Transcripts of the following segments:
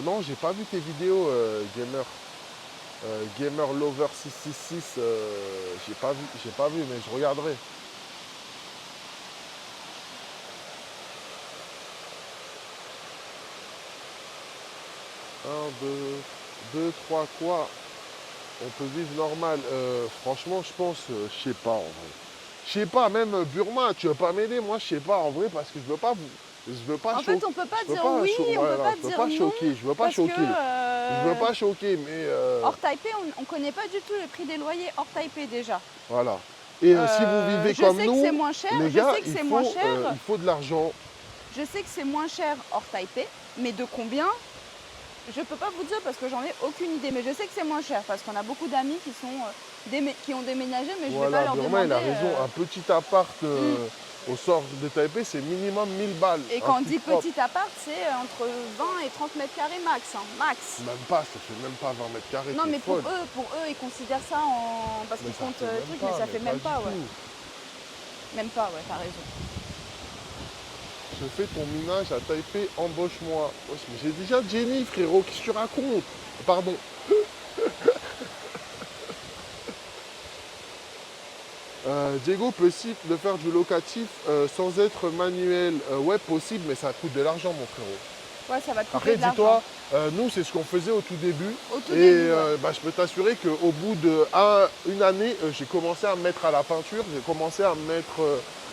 Non, j'ai pas vu tes vidéos, gamer. Gamer Lover 666, j'ai pas vu, mais je regarderai. Un, deux, trois, quoi? On peut vivre normal. Franchement, je pense, je sais pas en vrai. Je sais pas, même Burma, tu veux pas m'aider? Moi, je sais pas en vrai, parce que je veux pas En fait, on peut pas je veux dire pas oui, on peut voilà, pas je veux dire pas non, choquer, je veux pas parce que choquer. Je veux pas choquer, mais hors Taipei, on connaît pas du tout le prix des loyers hors Taipei déjà. voilà. Et si vous vivez Je comme sais que c'est nous, moins cher, les je gars, sais que c'est moins cher, il faut de l'argent. je sais que c'est moins cher hors Taipei, mais de combien? Je peux pas vous dire parce que j'en ai aucune idée, mais je sais que c'est moins cher parce qu'on a beaucoup d'amis qui ont déménagé, mais je vais pas Voilà, leur Burma, il demander. a raison. Un petit appart Hmm. au sort de Taipei, c'est minimum 1000 balles. Et Un quand on truc dit propre. petit appart, c'est entre 20 et 30 mètres carrés max, hein, max. Même pas, ça fait même pas 20 mètres carrés, Non, t'es mais folle. pour eux, ils considèrent ça en. Parce Mais qu'ils ça comptent fait même truc, mais pas, ça mais fait pas même du pas, ouais. tout. Même pas, ouais, t'as raison. Je fais ton minage à Taipei, embauche-moi. Wesh, mais j'ai déjà Jenny, frérot, qu'est-ce que tu racontes? Pardon. Diego, possible de faire du locatif sans être manuel? Ouais, possible, mais ça coûte de l'argent, mon frérot. Ouais, ça va te coûter Après, de l'argent. dis-toi, nous, c'est ce qu'on faisait au tout début. Au tout Et début, ouais. je peux t'assurer qu'au bout d'une année, j'ai commencé à me mettre à la peinture, j'ai commencé à me mettre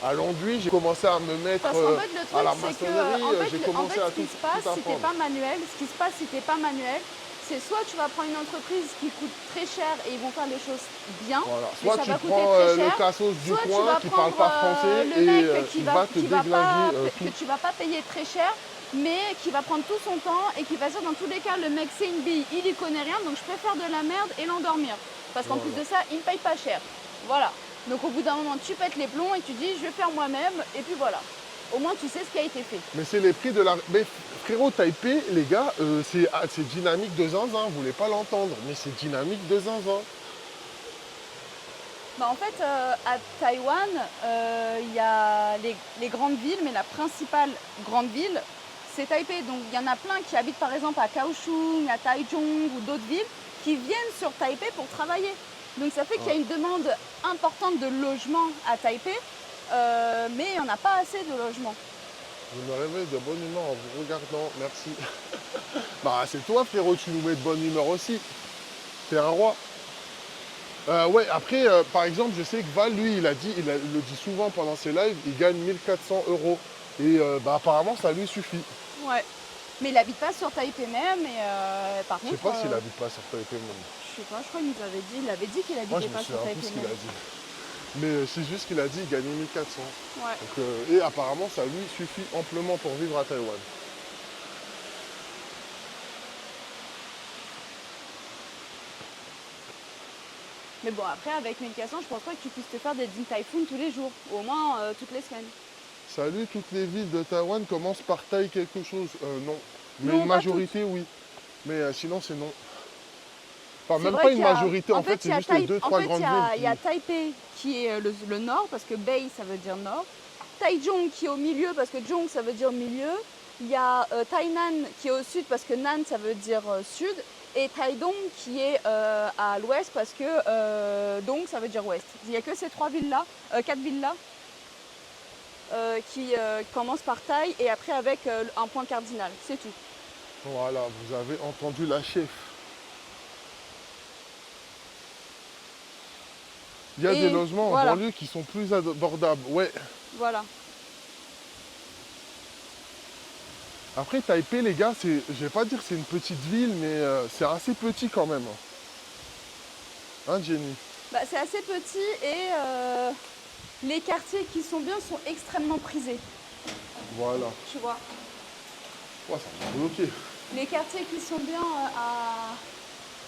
à l'enduit, j'ai commencé à me mettre Parce qu'en fait, le à truc, la c'est que, maçonnerie, j'ai en commencé fait, à ce qui tout, se passe, tout si t'es apprendre. pas manuel, c'est soit tu vas prendre une entreprise qui coûte très cher et ils vont faire les choses bien, Voilà. mais Soit ça tu va coûter prends très le cher. cassos du Soit tu coin vas qui parle prendre pas français le et mec il va te déglinguer tout. que tu vas pas payer très cher, mais qui va prendre tout son temps et qui va dire dans tous les cas, le mec c'est une bille, il y connaît rien, donc je préfère de la merde et l'endormir. Parce qu'en plus Voilà. de ça, il me paye pas cher. Voilà. Donc au bout d'un moment, tu pètes les plombs et tu dis, je vais faire moi-même, et puis voilà. Au moins, tu sais ce qui a été fait. Mais c'est les prix de la... Mais frérot, Taipei, les gars, c'est dynamique de zinzin. Vous voulez pas l'entendre, mais c'est dynamique de zinzin. Bah, en fait, à Taïwan, il y a les grandes villes, mais la principale grande ville, c'est Taipei. Donc il y en a plein qui habitent par exemple à Kaohsiung, à Taichung ou d'autres villes, qui viennent sur Taipei pour travailler. Donc ça fait qu'il y a une demande importante de logements à Taipei, mais il n'y en a pas assez de logements. Vous me réveillez de bonne humeur en vous regardant. Merci. Bah, c'est toi, frérot, tu nous mets de bonne humeur aussi. T'es un roi. Ouais, après, par exemple, je sais que Val, lui, il le dit souvent pendant ses lives, il gagne 1400 euros. Et bah, apparemment, ça lui suffit. Ouais. Mais il n'habite pas sur Taipei même, et par Je sais contre, pas s'il habite pas sur Taipei même. je sais pas, je crois qu'il nous avait dit, il avait dit qu'il Moi, je habitait me pas sur souviens plus Taipei ce qu'il a même. dit. Mais c'est juste qu'il a dit qu'il gagnait 1400. Ouais. Donc, et apparemment, ça lui suffit amplement pour vivre à Taïwan. Mais bon, après, avec 1400, je pense pas que tu puisses te faire des Din Tai Fung tous les jours, ou au moins toutes les semaines. Salut, toutes les villes de Taïwan commencent par Taï quelque chose. Non. Mais Non, une pas majorité, oui. Mais sinon, c'est non. Enfin, C'est même vrai pas qu'il une y a- majorité, en fait, il y c'est a juste les deux, En trois fait, grandes il y a villes. Taipei qui est le nord, parce que Bei, ça veut dire nord. Taichung qui est au milieu, parce que Zhong, ça veut dire milieu. Il y a Tainan qui est au sud, parce que Nan, ça veut dire sud. Et Taidong qui est à l'ouest, parce que Dong, ça veut dire ouest. Il n'y a que ces quatre villes-là, qui commencent par Tai, et après avec un point cardinal. C'est tout. Voilà, vous avez entendu la chef. Il y a des logements voilà. en banlieue qui sont plus abordables. Ouais. Voilà. Après, Taipei, les gars, je vais pas dire que c'est une petite ville, mais c'est assez petit quand même. Hein, Jenny? Bah, c'est assez petit et les quartiers qui sont bien sont extrêmement prisés. Voilà. Tu vois. Ouais, ça m'a bloqué. Les quartiers qui sont bien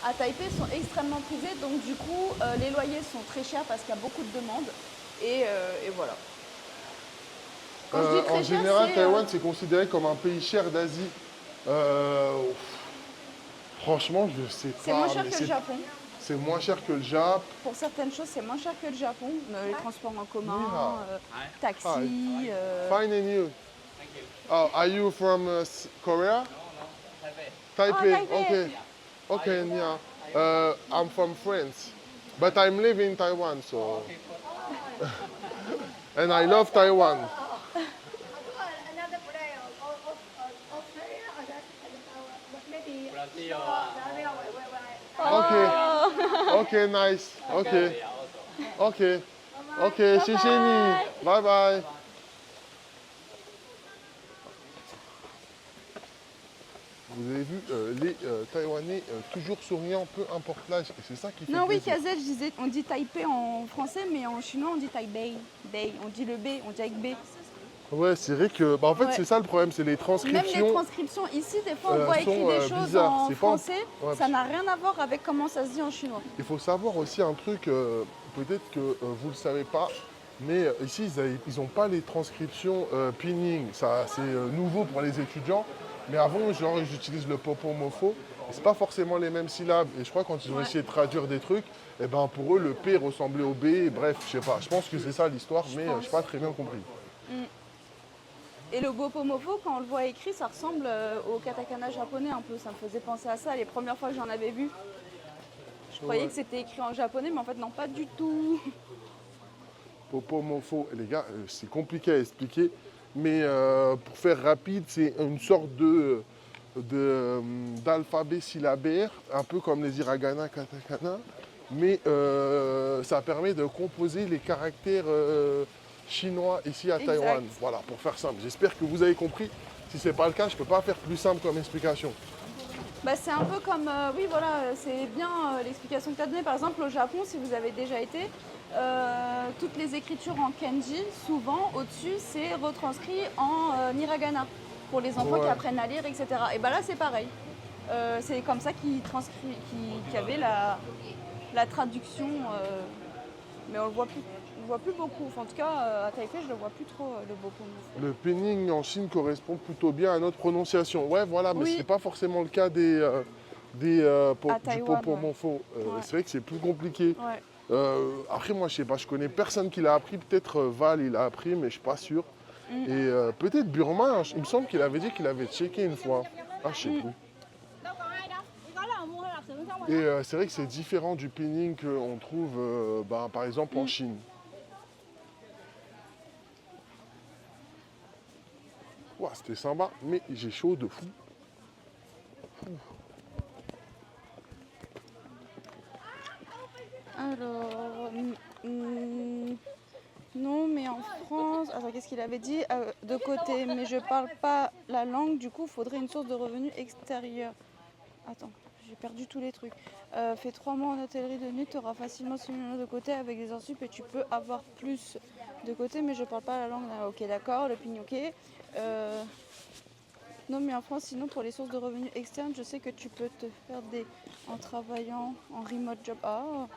à Taipei sont extrêmement prisés, donc du coup les loyers sont très chers parce qu'il y a beaucoup de demandes et voilà. Quand je dis très En cher, général, c'est, Taïwan, c'est considéré comme un pays cher d'Asie. Franchement, je sais pas. c'est moins cher mais que le Japon. c'est moins cher que le Japon. Pour certaines choses, c'est moins cher que le Japon. Les transports en commun, Hi. taxis. Fine and you? Oh, are you from Korea? Taipei. Taipei. Okay. Okay, yeah. I'm from France, but I'm living in Taiwan, so. And I love Taiwan. Another player of Australia or that maybe Brazil. Okay. Okay, nice. Okay. Okay. Okay, 谢谢你. Bye bye. Vous avez vu, les Taïwanais toujours souriants, peu importe l'âge, et c'est ça qui fait Non, oui, plaisir. KZ, on dit Taipei en français, mais en chinois, on dit Taipei. Bei. On dit le B, on dit avec B. Ouais, c'est vrai que, bah, en fait, Ouais. c'est ça le problème, c'est les Même transcriptions. les transcriptions ici, des fois, on sont, voit écrit des choses bizarres. en C'est pas- français. Ouais. Ça n'a rien à voir avec comment ça se dit en chinois. Il faut savoir aussi un truc, peut-être que vous ne le savez pas, mais ici, ils n'ont pas les transcriptions pinning. Ça, c'est nouveau pour les étudiants. Mais avant, genre, ils utilisent le popomofo. Et c'est pas forcément les mêmes syllabes. Et je crois que quand ils ont essayé de traduire des trucs, eh ben, pour eux, le P ressemblait au B. Bref, je sais pas. Je pense que c'est ça l'histoire, mais je n'ai pas très bien compris. Et le bopomofo, quand on le voit écrit, ça ressemble au katakana japonais un peu. Ça me faisait penser à ça les premières fois que j'en avais vu. Je croyais que c'était écrit en japonais, mais en fait, non, pas du tout. Popomofo, les gars, c'est compliqué à expliquer. Mais pour faire rapide, c'est une sorte d'alphabet syllabaire, un peu comme les hiragana, katakana. Mais ça permet de composer les caractères chinois ici à Exact. Taïwan. Voilà, pour faire simple. J'espère que vous avez compris. Si ce n'est pas le cas, je ne peux pas faire plus simple comme explication. Bah, c'est un peu comme, oui voilà, c'est bien l'explication que tu as donnée. Par exemple, au Japon, si vous avez déjà été, toutes les écritures en kanji, souvent au-dessus, c'est retranscrit en hiragana pour les enfants qui Ouais. apprennent à lire, etc. Et bah là, c'est pareil. C'est comme ça qu'il y avait la traduction, mais on le voit plus beaucoup. Enfin, en tout cas, à Taipei, je le vois plus trop, le bopomofo. Le pinyin en Chine correspond plutôt bien à notre prononciation. Ouais, voilà, mais Oui. ce n'est pas forcément le cas À du Taïwan, popomofo. Ouais. C'est vrai que c'est plus compliqué. Ouais. Après, moi, je sais pas, je connais personne qui l'a appris. Peut-être Val, il l'a appris, mais je suis pas sûr. Et peut-être Burma, il me semble qu'il avait dit qu'il avait checké une fois. Ah, je sais plus. đâu còn ai đâu, chỉ có là mua lạp xưởng xong rồi. Et c'est vrai que c'est différent du pinyin qu'on trouve, par exemple, en Chine. Ouah, c'était sympa, mais j'ai chaud de fou. Alors, non, mais en France, attends, qu'est-ce qu'il avait dit? De côté, mais je parle pas la langue, du coup, il faudrait une source de revenus extérieure. Attends, j'ai perdu tous les trucs. Fais 3 mois en hôtellerie de nuit, tu auras facilement 6 millions de côté avec des heures sup et tu peux avoir plus de côté, mais je parle pas la langue. Ah, ok, d'accord, le pignoquet. Non, mais en France, sinon, pour les sources de revenus externes, je sais que tu peux te faire en travaillant en remote job. Ah,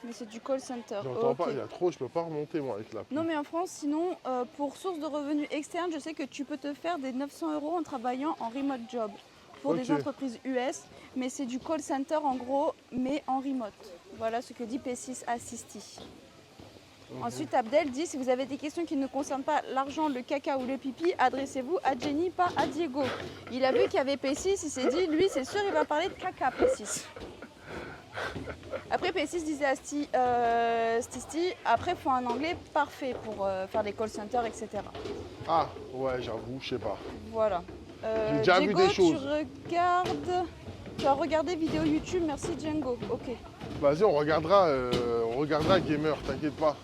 mais c'est du call center. J'entends Ok. pas, il y a trop, je peux pas remonter moi avec la pluie. Non, mais en France, sinon, pour source de revenus externes, je sais que tu peux te faire des 900 € en travaillant en remote job pour des Ok. entreprises US, mais c'est du call center en gros, mais en remote. Voilà ce que dit P6 Assisti. Ensuite, Abdel dit si vous avez des questions qui ne concernent pas l'argent, le caca ou le pipi, adressez-vous à Jenny, pas à Diego. Il a vu qu'il y avait P6, il s'est dit lui, c'est sûr, il va parler de caca, P6. Après, P6 disait à Stisti, après, il faut un anglais parfait pour faire des call centers, etc. Ah, ouais, j'avoue, je sais pas. Voilà. J'ai déjà vu Diego, des choses. Tu as regardé vidéo YouTube, merci Django. Ok. Vas-y, on regardera Gamer, t'inquiète pas.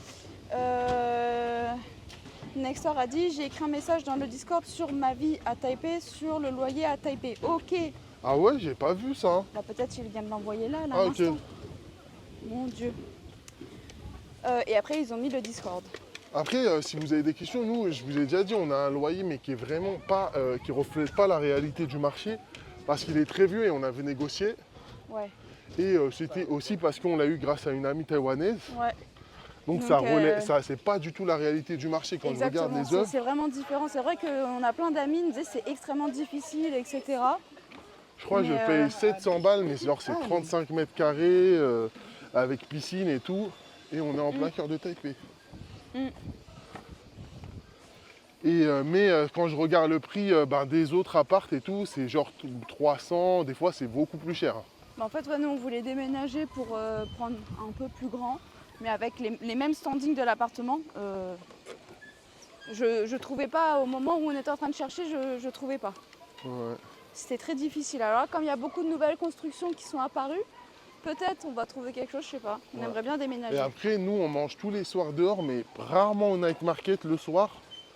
Nextor a dit j'ai écrit un message dans le Discord sur ma vie à Taipei, sur le loyer à Taipei. Ok. Ah ouais, j'ai pas vu ça. Hein. Bah, peut-être qu'il vient de l'envoyer là, à Ah, ok. l'instant. Mon Dieu. Et après, ils ont mis le Discord. Après, si vous avez des questions, nous, je vous ai déjà dit, on a un loyer, mais qui est vraiment pas, qui reflète pas la réalité du marché, parce qu'il est très vieux et on avait négocié. Ouais. Et c'était aussi parce qu'on l'a eu grâce à une amie taïwanaise. Ouais. Donc, Donc, ça, c'est pas du tout la réalité du marché quand je regarde Exactement. les œuvres. C'est vraiment différent. C'est vrai qu'on a plein d'amis, ils nous disaient c'est extrêmement difficile, etc. Je crois que je Mais, paye 700 balles, mais genre c'est 35 mètres carrés, avec piscine et tout. Et on est en plein cœur de Taipei. Mais quand je regarde le prix des autres appartes et tout, c'est genre 300, des fois c'est beaucoup plus cher. Bah, en fait, ouais, nous, on voulait déménager pour prendre un peu plus grand, mais avec les mêmes standings de l'appartement. Je trouvais pas, au moment où on était en train de chercher, je trouvais pas. Ouais. C'était très difficile. Alors là, comme il y a beaucoup de nouvelles constructions qui sont apparues, peut-être on va trouver quelque chose, je sais pas. On Ouais. aimerait bien déménager. Et après, nous, on mange tous les soirs dehors, mais rarement au night market le soir.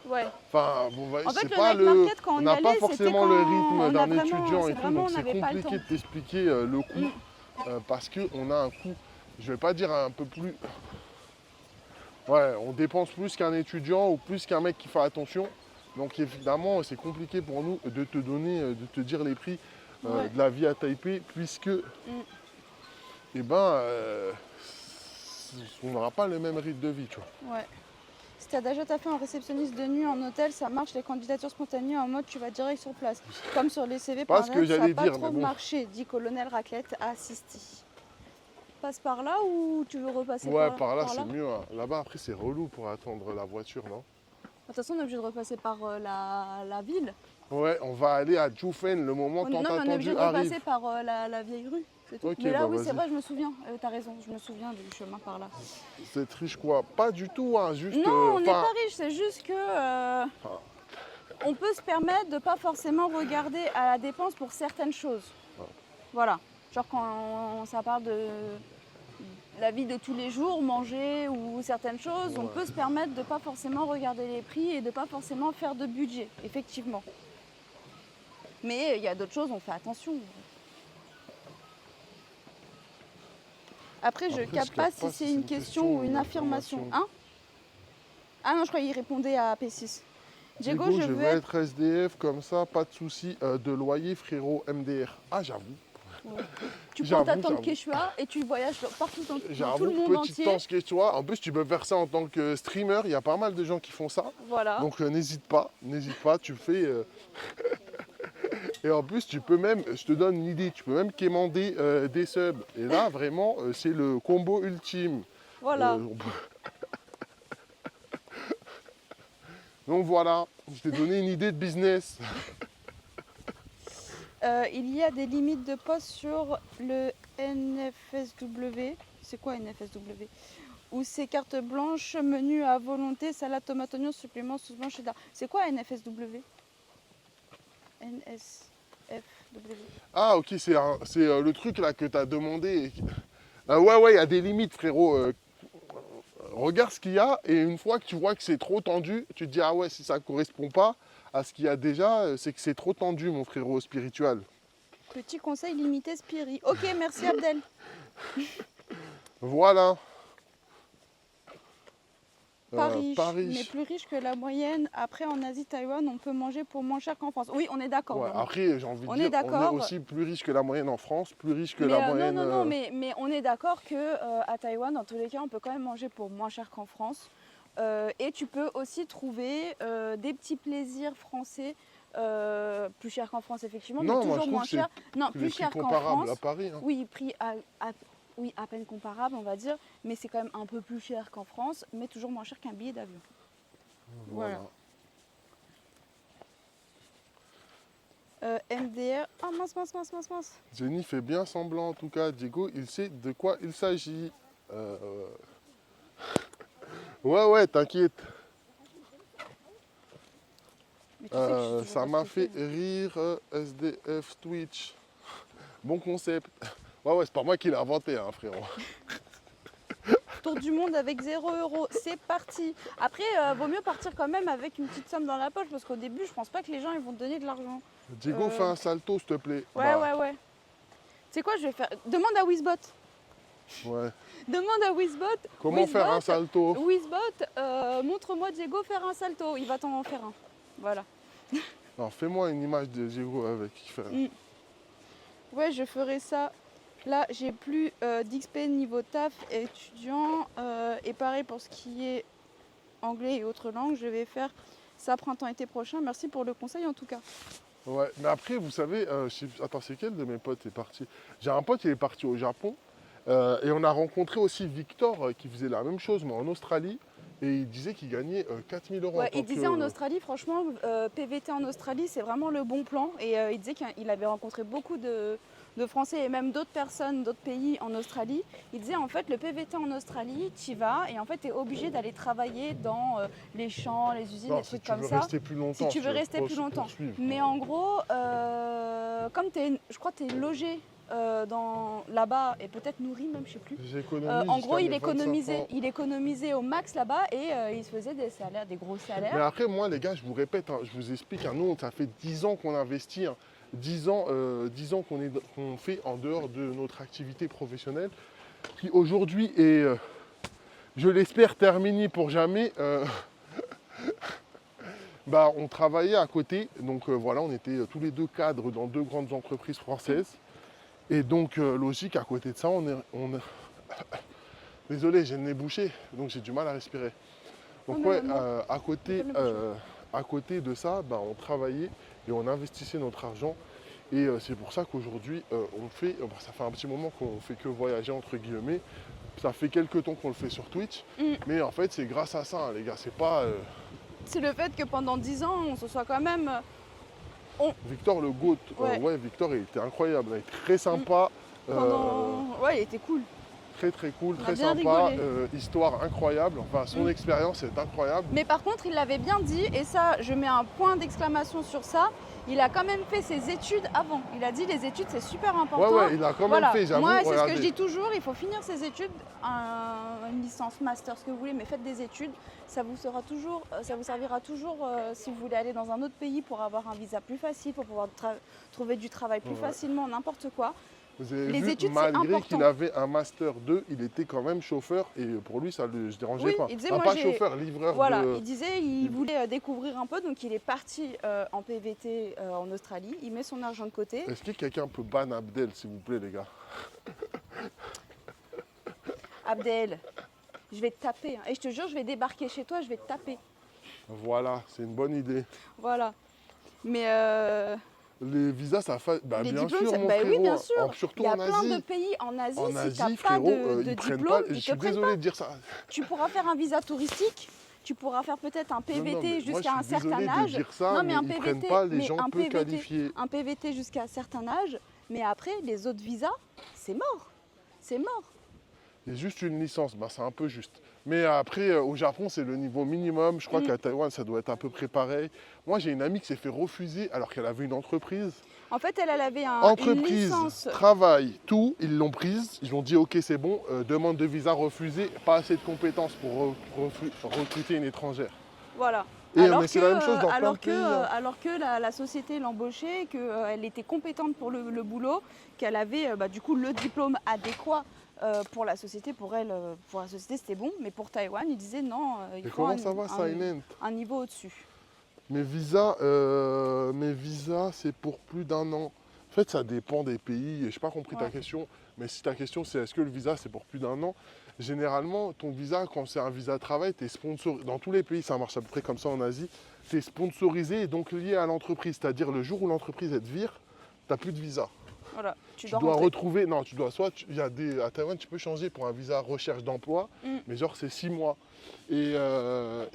Ouais. Enfin, bon, En fait, c'est le pas night market, quand on on y n'a pas allait, c'était forcément quand le on rythme a d'un vraiment- étudiant c'est et tout, vraiment, donc on c'est n'avait pas le compliqué temps. de t'expliquer le coût parce qu'on a un coût, je vais pas dire un peu plus. Ouais, on dépense plus qu'un étudiant ou plus qu'un mec qui fait attention. Donc évidemment, c'est compliqué pour nous de te donner, de te dire les prix Ouais. de la vie à Taipei, puisque on n'aura pas le même rythme de vie, tu vois. Ouais. Si t'as déjà tapé en réceptionniste de nuit en hôtel, ça marche, les candidatures spontanées en mode tu vas direct sur place. Comme sur les CV Pas par ce que internet, ça j'allais n'a pas dire, trop mais bon. marché, dit colonel Raclette à Sisti. Passe par là ou tu veux repasser Ouais, par, par là, c'est mieux. Hein. Là-bas, après, c'est relou pour attendre la voiture, non? De toute façon, on est obligé de repasser par la ville. Ouais, on va aller à Jufen, le moment tant Non, mais on est obligé attendu de arrive. repasser par la vieille rue. C'est tout. Ok, Mais là, bah oui, c'est vas-y. vrai, je me souviens. T'as raison, je me souviens du chemin par là. C'est riche quoi? Pas du tout, hein, juste. Non, on n'est enfin, pas riche, c'est juste que on peut se permettre de pas forcément regarder à la dépense pour certaines choses. Voilà. Genre quand ça parle de la vie de tous les jours, manger ou certaines choses, on peut se permettre de pas forcément regarder les prix et de pas forcément faire de budget, effectivement. Mais il y a d'autres choses, on fait attention. Après, je Après, capte je pas capte si pas c'est une question ou une affirmation. Hein? Ah non, je croyais qu'il répondait à P6. Diego, je je veux veux être... être SDF comme ça, pas de souci de loyer, frérot, MDR. Ah, j'avoue. Tu prends ta J'avoue, tente j'avoue. Quechua et tu voyages partout dans tout J'avoue, le monde petite entier. tente quechua. En plus, tu peux faire ça en tant que streamer. Il y a pas mal de gens qui font ça. Voilà. Donc n'hésite pas, tu fais. Et en plus, tu peux même, je te donne une idée, tu peux même quémander des subs. Et là, vraiment, c'est le combo ultime. Voilà. Donc voilà, je t'ai donné une idée de business. Il y a des limites de poste sur le NFSW. C'est quoi NFSW? Ou ces cartes blanches, menu à volonté, salade, tomate, oignon, supplément, sauce blanche, cheddar. C'est quoi NFSW? NSFW. Ah ok, c'est le truc là que tu as demandé. Ouais, il y a des limites frérot. Regarde ce qu'il y a et une fois que tu vois que c'est trop tendu, tu te dis ah ouais, si ça ne correspond pas à ce qu'il y a déjà, c'est que c'est trop tendu mon frérot spirituel. Petit conseil limité Spiri. Ok, merci Abdel. Voilà. Paris, Paris. mais plus riche que la moyenne. Après, en Asie, Taïwan, on peut manger pour moins cher qu'en France. Oui, on est d'accord. Ouais, Bruno. après, j'ai envie de On dire, est d'accord. on est aussi plus riche que la moyenne en France, plus riche que Mais, la non, moyenne. non, mais on est d'accord que à Taïwan, dans tous les cas, on peut quand même manger pour moins cher qu'en France. Et tu peux aussi trouver des petits plaisirs français plus chers qu'en France, effectivement, Non, mais moi, toujours je trouve moins que c'est cher. Non, les plus prix cher qu'en comparables France. à Paris. Hein. Oui, prix oui, à peine comparable, on va dire, mais c'est quand même un peu plus cher qu'en France, mais toujours moins cher qu'un billet d'avion. Voilà. MDR. Oh mince. Jenny fait bien semblant en tout cas. Diego, il sait de quoi il s'agit. Ouais, t'inquiète. Mais tu sais que je suis toujours Ça pas m'a stressée, fait rire SDF Twitch. Bon concept. Ouais, c'est pas moi qui l'ai inventé, hein, frérot. Tour du monde avec 0 €, c'est parti. Après, vaut mieux partir quand même avec une petite somme dans la poche parce qu'au début, je pense pas que les gens ils vont te donner de l'argent. Diego, fais un salto, s'il te plaît. Ouais. Tu sais quoi, je vais faire. Demande à Wizbot. Ouais. Demande à Wizbot. Comment faire un salto? Wizbot, montre-moi Diego faire un salto. Il va t'en faire un. Voilà. Alors, fais-moi une image de Diego avec. Ouais, je ferai ça. Là, j'ai plus d'XP niveau taf et étudiant. Et pareil pour ce qui est anglais et autres langues, je vais faire ça printemps-été prochain. Merci pour le conseil en tout cas. Ouais, mais après, vous savez, attends, c'est quel de mes potes est parti? J'ai un pote, il est parti au Japon. Et on a rencontré aussi Victor qui faisait la même chose, mais en Australie. et il disait qu'il gagnait 4 000 euros Ouais, en tant il disait en que... Australie, franchement, PVT en Australie, c'est vraiment le bon plan. Et il disait qu'il avait rencontré beaucoup de Français et même d'autres personnes, d'autres pays en Australie. Il disait en fait, le PVT en Australie, tu y vas et en fait, tu es obligé d'aller travailler dans les champs, les usines, Non, les si trucs tu comme veux ça. rester plus longtemps. Si tu veux rester plus longtemps. Mais en gros, comme je crois que tu es logé là-bas et peut-être nourri même, je sais plus. J'économise En gros, jusqu'à mes 25 ans. il économisait au max là-bas et il se faisait des salaires, des gros Mais salaires. après, moi, les gars, je vous répète, hein, je vous explique, hein, nous, ça fait 10 ans qu'on investit, hein, 10 ans, 10 ans qu'on fait en dehors de notre activité professionnelle, qui aujourd'hui est, je l'espère, terminée pour jamais. Bah, on travaillait à côté, donc voilà, on était tous les deux cadres dans 2 grandes entreprises françaises. Et donc, logique, à côté de ça, Désolé, j'ai le nez bouché, donc j'ai du mal à respirer. Donc Oh, mais ouais, moi, à côté de ça, bah, on travaillait et on investissait notre argent. Et c'est pour ça qu'aujourd'hui, on fait, bah, ça fait un petit moment qu'on fait que voyager, entre guillemets. Ça fait quelques temps qu'on le fait sur Twitch. Mais en fait, c'est grâce à ça, hein, les gars. C'est pas... C'est le fait que pendant 10 ans, on se soit quand même... Victor le GOAT, Ouais. Victor, il était incroyable. Il était très sympa. Ouais, il était cool. Très très cool, On a très bien sympa, rigolé. histoire incroyable, enfin son expérience est incroyable. Mais par contre, il l'avait bien dit, et ça, je mets un point d'exclamation sur ça, il a quand même fait ses études avant. Il a dit les études, c'est super important. Ouais, il a quand même fait, j'avoue. Moi, c'est ce que regardez. je dis toujours, il faut finir ses études, une licence, master, ce que vous voulez, mais faites des études. Ça vous servira toujours si vous voulez aller dans un autre pays pour avoir un visa plus facile, pour pouvoir trouver du travail plus facilement, n'importe quoi. Vous avez Les vu, études, c'est malgré important. qu'il avait un Master 2, il était quand même chauffeur et pour lui, ça ne le dérangeait Oui, pas. il disait, Ah, moi, pas j'ai- chauffeur, livreur Voilà, de... il disait il voulait découvrir un peu, donc il est parti en PVT en Australie. Il met son argent de côté. Est-ce que quelqu'un peut ban Abdel, s'il vous plaît, les gars? Abdel, je vais te taper. Et je te jure, je vais débarquer chez toi, je vais te taper. Voilà, c'est une bonne idée. Voilà. Mais Les visas, ça fait... Bah, les bien diplômes, sûr, mon oui, frérot, bien hein. sûr. Surtout Il y a en plein de Asie. pays en Asie, En si tu Asie, n'as pas frérot, de ils prennent diplôme, pas... Je ils suis te prennent désolé pas. de dire ça. Tu pourras faire un visa touristique, tu pourras faire peut-être un Non, PVT mais moi, jusqu'à un je suis désolé certain de âge. dire ça, Non, mais ils prennent pas les gens peu qualifiés. Un PVT jusqu'à un certain âge, mais après, les autres visas, c'est mort. C'est mort. Il y a juste une licence, bah, c'est un peu juste. Mais après, au Japon, c'est le niveau minimum. Je crois qu'à Taïwan, ça doit être à peu près pareil. Moi, j'ai une amie qui s'est fait refuser alors qu'elle avait une entreprise. En fait, elle avait une Entreprise, licence. travail, tout, ils l'ont prise. Ils ont dit, ok, c'est bon, demande de visa refusée, pas assez de compétences pour recruter une étrangère. Voilà. Et, mais c'est la même chose dans plein de pays, hein. Alors que la société l'embauchait, qu'elle était compétente pour le boulot, qu'elle avait du coup le diplôme adéquat pour la société, pour elle, pour la société c'était bon, mais pour Taïwan, ils disaient non, il Et faut comment ça va, Silent? un niveau au-dessus. Mes visas, c'est pour plus d'un an. En fait, ça dépend des pays. Et je n'ai pas compris ta Ouais. question. Mais si ta question, c'est est-ce que le visa, c'est pour plus d'un an? Généralement, ton visa, quand c'est un visa de travail, tu es sponsorisé. Dans tous les pays, ça marche à peu près comme ça en Asie. Tu es sponsorisé et donc lié à l'entreprise. C'est-à-dire, le jour où l'entreprise, elle te vire, tu n'as plus de visa. Voilà, Tu dois dois rentrer. retrouver. Non, tu dois soit. À Taïwan, tu peux changer pour un visa recherche d'emploi, mais genre, c'est 6 mois. Et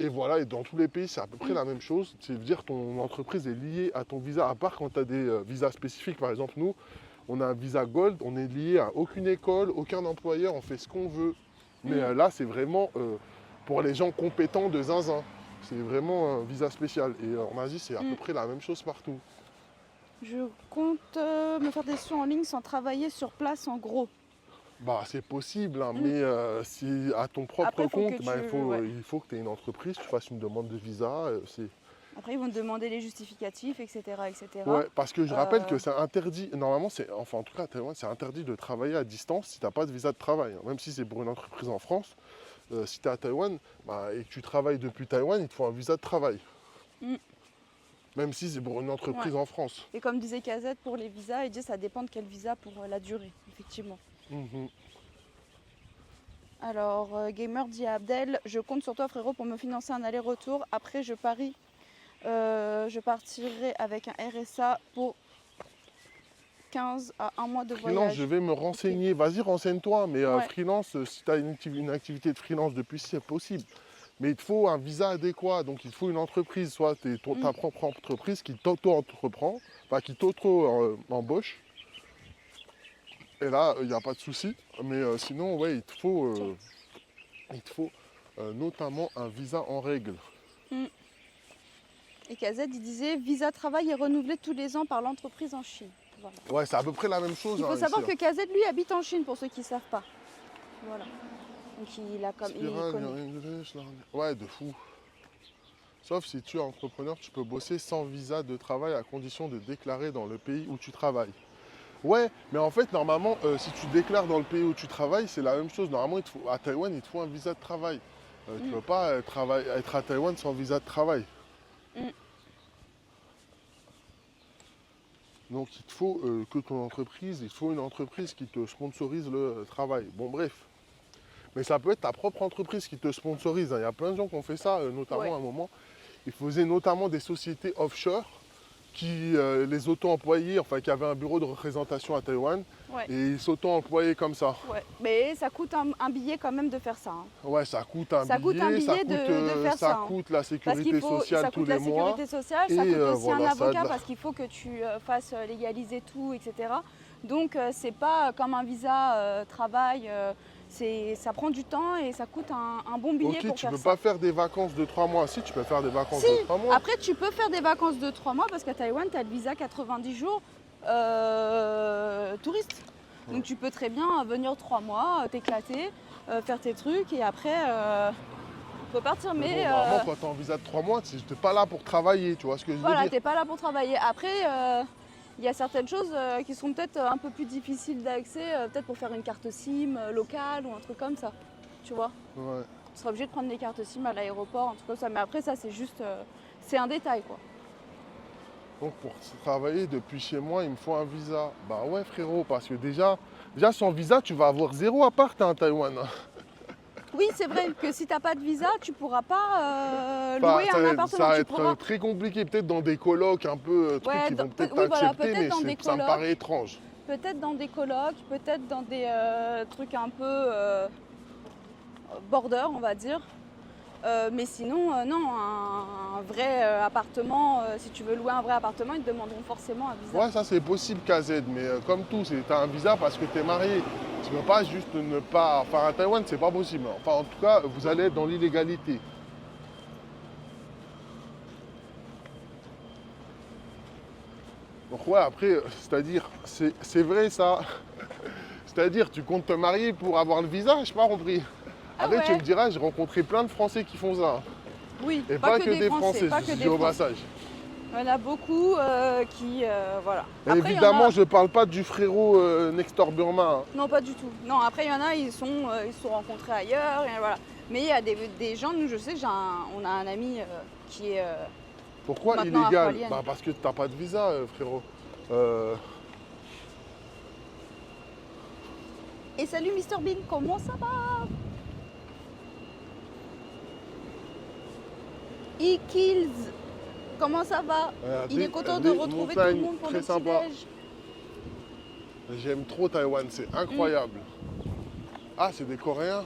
voilà, et dans tous les pays, c'est à peu près la même chose. C'est-à-dire ton entreprise est liée à ton visa, à part quand tu as des visas spécifiques. Par exemple, nous, on a un visa Gold, on est lié à aucune école, aucun employeur, on fait ce qu'on veut. Mais là, c'est vraiment pour les gens compétents de zinzin. C'est vraiment un visa spécial. Et en Asie, c'est à peu près la même chose partout. Je compte me faire des sous en ligne sans travailler sur place en gros. Bah, c'est possible, hein, mais si à ton propre Après, faut compte, que bah, tu- il faut que tu aies une entreprise, tu fasses une demande de visa. Après, ils vont te demander les justificatifs, etc. etc. Ouais, parce que je rappelle que c'est interdit, normalement, enfin en tout cas à Taïwan, c'est interdit de travailler à distance si tu n'as pas de visa de travail. Hein. Même si c'est pour une entreprise en France, si tu es à Taïwan et que tu travailles depuis Taïwan, il te faut un visa de travail. Même si c'est pour une entreprise en France. Et comme disait KZ pour les visas, il dit ça dépend de quel visa pour la durée, effectivement. Alors, Gamer dit à Abdel, je compte sur toi frérot pour me financer un aller-retour. Après, je partirai avec un RSA pour 15 à 1 mois de Freelance, voyage. je vais me renseigner. Vas-y, renseigne-toi. Mais Ouais. freelance, si tu as une activité de freelance depuis, c'est possible. Mais il te faut un visa adéquat, donc il te faut une entreprise, soit ta propre entreprise qui t'auto-entreprend, enfin qui t'auto-embauche. Et là, il n'y a pas de souci. Mais sinon, ouais, il te faut notamment un visa en règle. Et KZ, il disait visa travail est renouvelé tous les ans par l'entreprise en Chine. Voilà. Ouais, c'est à peu près la même chose. Il faut hein, savoir ici, que KZ, lui, habite en Chine, pour ceux qui ne savent pas. Voilà. Donc il a comme. Il Spiral, connaît. English, ouais, de fou. Sauf si tu es entrepreneur, tu peux bosser sans visa de travail à condition de déclarer dans le pays où tu travailles. Ouais, mais en fait, normalement, si tu déclares dans le pays où tu travailles, c'est la même chose. Normalement, à Taïwan, il te faut un visa de travail. Tu ne peux pas être à Taïwan sans visa de travail. Donc, il te faut que ton entreprise, il te faut une entreprise qui te sponsorise le travail. Bon, bref. Mais ça peut être ta propre entreprise qui te sponsorise. Il y a plein de gens qui ont fait ça, notamment à un moment. Ils faisaient notamment des sociétés offshore qui les auto-employaient, enfin qui avaient un bureau de représentation à Taïwan. Ouais. Et ils s'auto-employaient comme ça. Ouais. Mais ça coûte un billet quand même de faire ça. Hein. Ouais, ça coûte un Ça billet, coûte un billet de faire ça, hein. coûte la Parce sécurité qu'il faut, sociale ça tous coûte les la mois. sécurité sociale, ça Et, coûte aussi voilà, un ça a de avocat la- parce qu'il faut que tu fasses légaliser tout, etc. Donc c'est pas comme un visa travail, ça prend du temps et ça coûte un bon billet Ok, pour tu faire peux ça. pas faire des vacances de 3 mois. Si, tu peux faire des vacances Si, de 3 mois. après tu peux faire des vacances de 3 mois parce qu'à Taïwan, tu as le visa 90 jours touriste. Donc tu peux très bien venir 3 mois, t'éclater, faire tes trucs et après repartir. Mais Mais bon, normalement, quand tu es en visa de 3 mois, tu n'es pas là pour travailler, tu vois ce que je veux voilà, dire. t'es pas là pour travailler. Après, il y a certaines choses qui sont peut-être un peu plus difficiles d'accès, peut-être pour faire une carte SIM locale ou un truc comme ça. Tu vois, Ouais. tu seras obligé de prendre des cartes SIM à l'aéroport, un truc comme ça. Mais après, ça, c'est juste. C'est un détail, quoi. Donc pour travailler depuis chez moi, il me faut un visa. Bah ouais frérot, parce que déjà sans visa, tu vas avoir 0 appart à Taïwan. Oui, c'est vrai que si t'as pas de visa, tu pourras pas Enfin, louer un appartement. ça va Tu être pourras. très compliqué, peut-être dans des colocs un peu trucs Ouais, qui vont peut-être oui, voilà, t'accepter, peut-être mais dans des ça me colocs. paraît étrange. Peut-être dans des colocs, peut-être dans des trucs un peu border, on va dire. Mais sinon, non, un vrai appartement, si tu veux louer un vrai appartement, ils te demanderont forcément un visa. Ouais, ça c'est possible KZ, mais comme tout, tu as un visa parce que tu es marié. Tu ne peux pas juste ne pas. Enfin, à Taïwan, c'est pas possible. Enfin, en tout cas, vous allez être dans l'illégalité. Donc, ouais, après, c'est-à-dire, c'est vrai ça. C'est-à-dire, tu comptes te marier pour avoir le visa, je n'ai pas compris. Ah Après, tu ouais. me diras, j'ai rencontré plein de Français qui font ça. Oui, Et pas que des Français, pas je que dis des au Français. passage. Il y en a beaucoup qui, voilà. Et Après, il y en évidemment, a- je parle pas du frérot Nextor Burma. Hein. Non, pas du tout. Non, après, il y en a, ils se sont rencontrés ailleurs, et voilà. Mais il y a des gens, nous, je sais, on a un ami qui est... Pourquoi Maintenant illégal? afro-alienne. Bah parce que t'as pas de visa, frérot. Et salut Mr Bean, comment ça va? E-Kills, comment ça va? Il est content de retrouver tout le monde pour le très sympa. petit-déj. J'aime trop Taïwan, c'est incroyable. Ah, c'est des Coréens?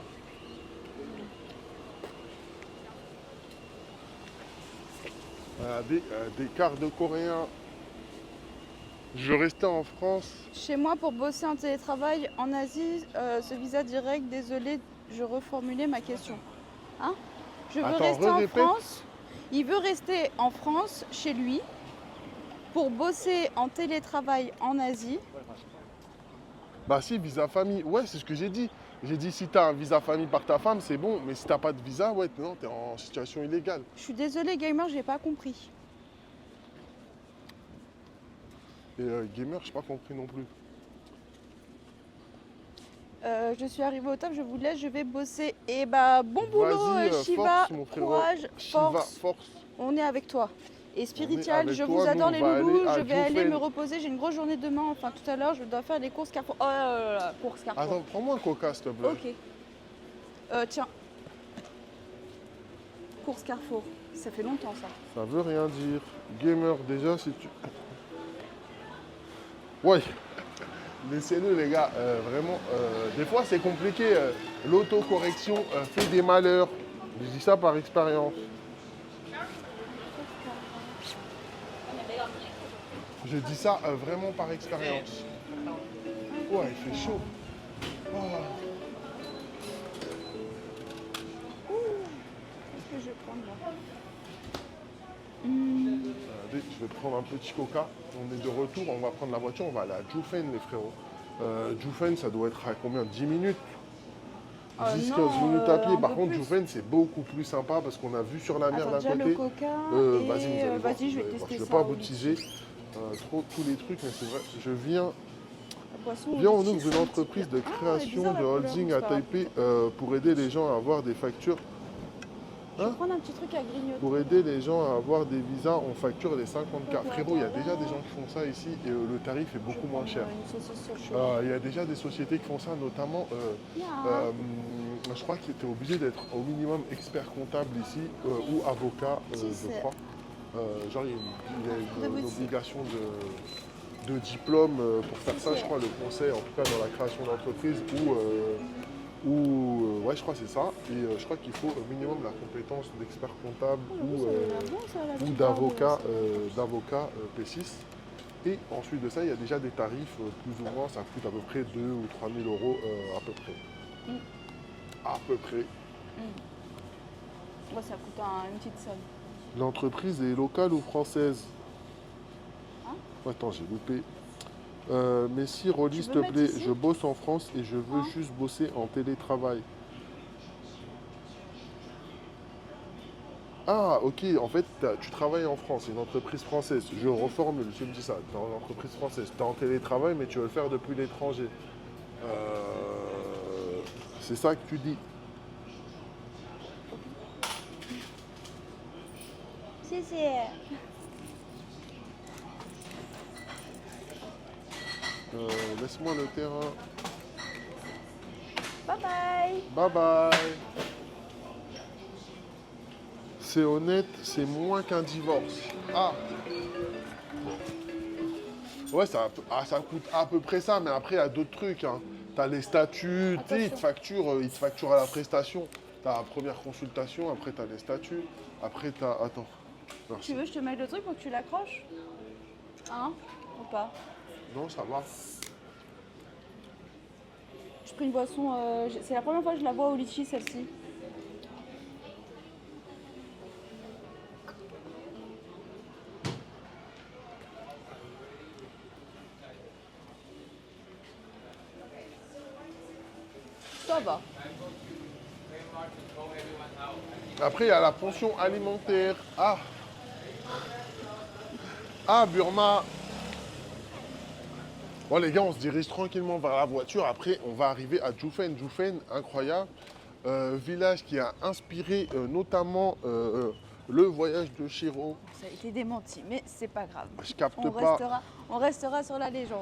Des quarts de Coréens. Je restais en France. Chez moi, pour bosser en télétravail en Asie, ce visa direct, désolé, je reformulais ma question. Hein? Je veux Attends, rester en répète. France. Il veut rester en France, chez lui, pour bosser en télétravail en Asie. Bah si, visa famille. Ouais, c'est ce que j'ai dit. J'ai dit si t'as un visa famille par ta femme, c'est bon. Mais si t'as pas de visa, ouais, non, t'es en situation illégale. Je suis désolée, gamer, j'ai pas compris. Et gamer, j'ai pas compris non plus. Je suis arrivée au top, je vous laisse, je vais bosser. Et bah bon boulot Vas-y, Shiva, force, mon frérot. courage, Shiva, force, force. on est avec toi. Et Spiritual, avec je toi, vous nous, adore on les va loulous, aller à je vais aller Dufferin. me reposer, j'ai une grosse journée demain, enfin tout à l'heure, je dois faire les courses Carrefour. Oh là là, courses Carrefour. Attends, prends-moi un coca, s'il te plaît. Ok. Tiens. Courses Carrefour, ça fait longtemps ça. Ça veut rien dire. Gamer, déjà, si tu... Ouais. Laissez-le, les gars. Vraiment, des fois, c'est compliqué. L'autocorrection fait des malheurs. Je dis ça par expérience. Je dis ça vraiment par expérience. Ouais, il fait chaud. Oh. Qu'est-ce que je vais prendre là Allez, je vais prendre un petit coca. On est de retour, on va prendre la voiture, on va aller à Jufen, les frérots. Jufen, ça doit être à combien? 10 minutes? 10-15 non, minutes à pied. un Par peu contre, plus. Jufen, c'est beaucoup plus sympa parce qu'on a vu sur la mer Attends, d'un déjà côté. le coca Vas-y, vous allez voir, vas-y, je vais vous allez voir. tester Je ne ça. vais pas au vous litchi. teaser trop tous les trucs, mais c'est vrai. Je viens. La boisson au Viens, on litchi, ouvre une c'est un entreprise petit de peu- Ah, elle est création bizarre, de la couleur, holding c'est à pas grave. Taipei pour aider les gens à avoir des factures. Je vais Hein? prendre un petit truc à grignoter. Pour aider les gens à avoir des visas, on facture les 50K. Voilà. Frérot, il y a déjà des gens qui font ça ici et le tarif est beaucoup moins cher. Une saucisse sur chou. Il y a déjà des sociétés qui font ça, notamment, Yeah. je crois que tu es obligé d'être au minimum expert comptable ici ou avocat, Si, je c'est- crois. Genre, il y a une boutique. obligation de diplôme pour faire ça, Si. je crois, le conseil, en tout cas dans la création d'entreprise ouais, je crois que c'est ça. Et je crois qu'il faut au minimum la compétence d'expert comptable ou d'avocat P6. Et ensuite de ça, il y a déjà des tarifs plus ou moins, ça coûte à peu près 2 ou 3 000 euros à peu près. Mm. À peu près. Ouais, ça coûte une petite somme. L'entreprise est locale ou française? Hein? Attends, j'ai loupé. Mais si, Rolly, Tu s'il veux te mettre plaît, ici? je bosse en France et je veux Hein? juste bosser en télétravail. Ah, ok, en fait, tu travailles en France, c'est une entreprise française. Je reformule, je me dis ça, tu es une entreprise française. Tu es en télétravail, mais tu veux le faire depuis l'étranger. C'est ça que tu dis. Laisse-moi le terrain. Bye bye. Bye bye. C'est honnête, c'est moins qu'un divorce. Ah. Ouais, ça coûte à peu près ça, mais après, il y a d'autres trucs. Hein. Tu as les statuts, tu sais, ils te facturent à la prestation. Tu as la première consultation, après, tu as les statuts. Après, tu as. Attends. Merci. Tu veux que je te mette le truc pour que tu l'accroches? Hein? Ou pas? Non, ça va. Je prends une boisson, c'est la première fois que je la bois au litchi, celle-ci. Ça va. Après, il y a la pension alimentaire. Ah. Ah, Burma. Bon, les gars, on se dirige tranquillement vers la voiture. Après, on va arriver à Jufen. Jufen, incroyable. Village qui a inspiré notamment le voyage de Shiro. Ça a été démenti, mais c'est pas grave. Je capte pas. On restera sur la légende.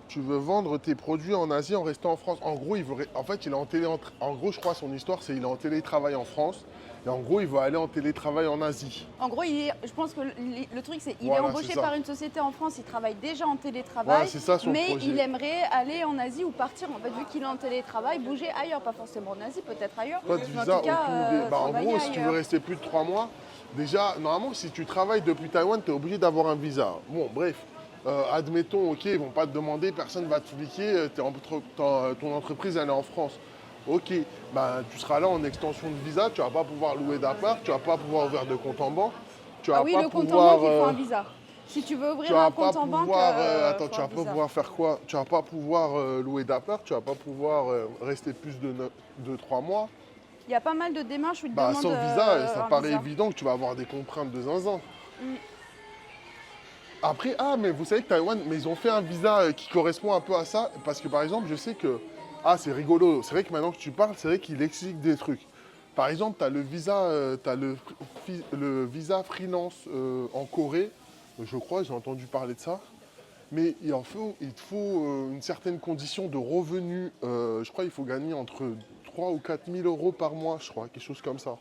Tu veux vendre tes produits en Asie en restant en France. En gros, en fait, il est en gros, je crois, son histoire, c'est qu'il est en télétravail en France. Et en gros, il va aller en télétravail en Asie. En gros, je pense que le truc, c'est qu'il Voilà, est embauché c'est ça. par une société en France, il travaille déjà en Voilà, télétravail, c'est ça son mais projet. il aimerait aller en Asie ou partir, en fait, vu qu'il est en télétravail, bouger ailleurs, pas forcément en Asie, peut-être ailleurs. Pas de mais en visa, tout cas, aucune idée. En travailler gros, si tu veux ailleurs. rester plus de 3 mois, déjà, normalement, si tu travailles depuis Taïwan, tu es obligé d'avoir un visa. Bon, bref. Admettons, ok, ils vont pas te demander, personne va t'expliquer, ton entreprise elle est en France. Ok, ben, tu seras là en extension de visa, tu vas pas pouvoir louer d'appart, tu vas pas pouvoir ouvrir de compte en banque, tu vas Ah oui, pas le compte en pouvoir, banque, il faut un visa. Si tu veux tu ouvrir vas un pas compte en banque, pouvoir, faut tu un vas pas visa. pouvoir faire quoi? Tu vas pas pouvoir louer d'appart, tu vas pas pouvoir rester plus de 3 mois. Il y a pas mal de démarches où ils te Bah, demandent sans visa, ça un paraît visa. évident que tu vas avoir des contraintes de zinzin. Mm. Après, mais vous savez que Taïwan, mais ils ont fait un visa qui correspond un peu à ça, parce que par exemple, je sais que, c'est rigolo, c'est vrai que maintenant que tu parles, c'est vrai qu'il explique des trucs. Par exemple, tu as le visa, le visa freelance en Corée, je crois, j'ai entendu parler de ça, mais il te faut une certaine condition de revenu, je crois qu'il faut gagner entre 3 ou 4 000 euros par mois, je crois, quelque chose comme ça.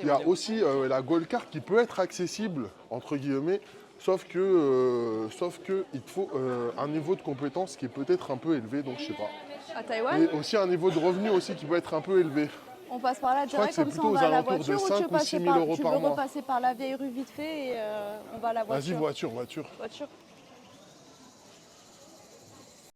Il y a aussi la Gold Card qui peut être accessible, entre guillemets, sauf que il te faut un niveau de compétence qui est peut-être un peu élevé, donc je sais pas. À Taïwan, Et aussi un niveau de revenu aussi qui peut être un peu élevé. On passe par là Je crois direct, que c'est comme ça plutôt on aux va à la alentours de voiture ou 5 ou 6 000 euros tu par veux mois. repasser par la vieille rue vite fait et on va à la Vas-y, voiture. voiture. Voiture.